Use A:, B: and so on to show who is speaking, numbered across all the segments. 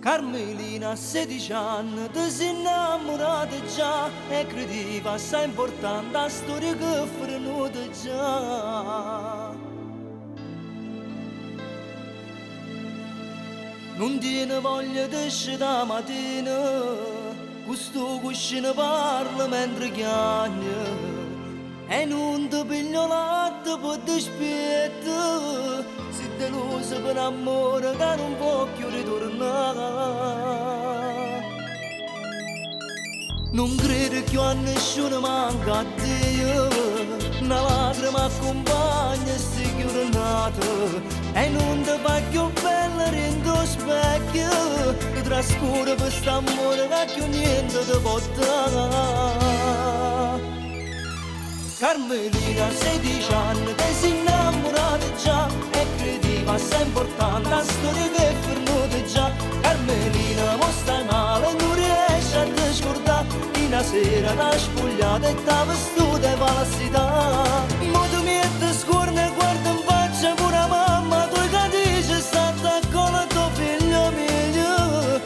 A: Carmelina, 16 anni, ti sei innamorata già e credevi assai importante la storia che frenuta già. Non tiene voglia di uscire da mattina, questo cuscino parla mentre chiagna. E non ti piglio latte per dispetto, sei deluso per amore che non può più ritornare. Non credo che a nessuno manca a Dio, una lacrima accompagna e si chiude nata. E non ti fa più bella rendo specchio, che trascura questo amore che più niente ti può dare. Carmelina, 16 anni, ti sei innamorata già e credevi assai importante la storia che è venuta già. Carmelina, mo stai male, non riesci a te scordare, una sera t'hai spogliata e t'ha vestuta e falsità. Mo tu metti scorno e guarda in faccia pure a mamma, tu che dici stata con il tuo figlio mio,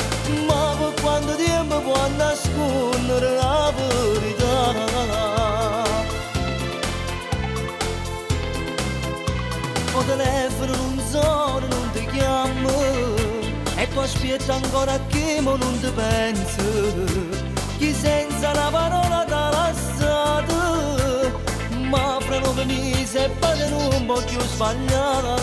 A: ma per quanto tempo può nascondere la verità? O telefono non suona, non ti chiamo, e tu aspetti ancora che mo non ti penso, chi senza la parola t'ha lasciato, ma fra 9 mesi e poi non può più sbagliare.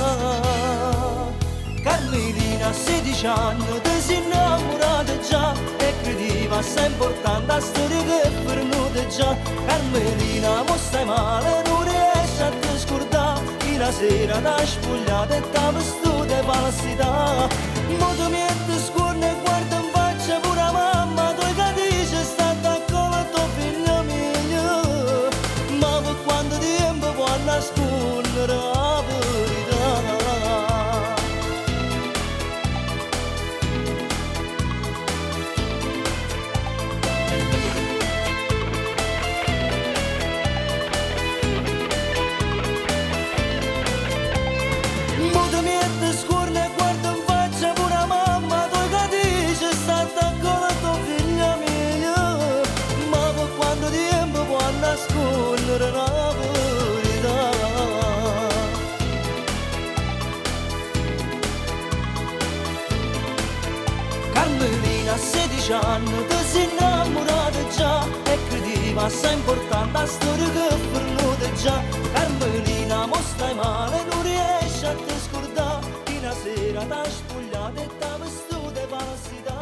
A: Carmelina, 16 anni, ti sei innamorata già e credevi assai importante la storia che è venuta già. Carmelina, mo stai male, non riesci a te scordare, una sera t'hai spogliata e t'ha vestuta e falsità. Mo tu metti scorno e guarda in faccia pure a mamma, tu che dici stata con il tuo figlio mio, ma per quanto tempo può nascondere la verità? Nascondere la verità. Carmelina, 16 anni, ti sei innamorata già e credevi assai importante la storia che è venuta già. Carmelina, mo stai male, non riesci a te scordare, una sera t'hai spogliata e t'ha vestuta e falsità.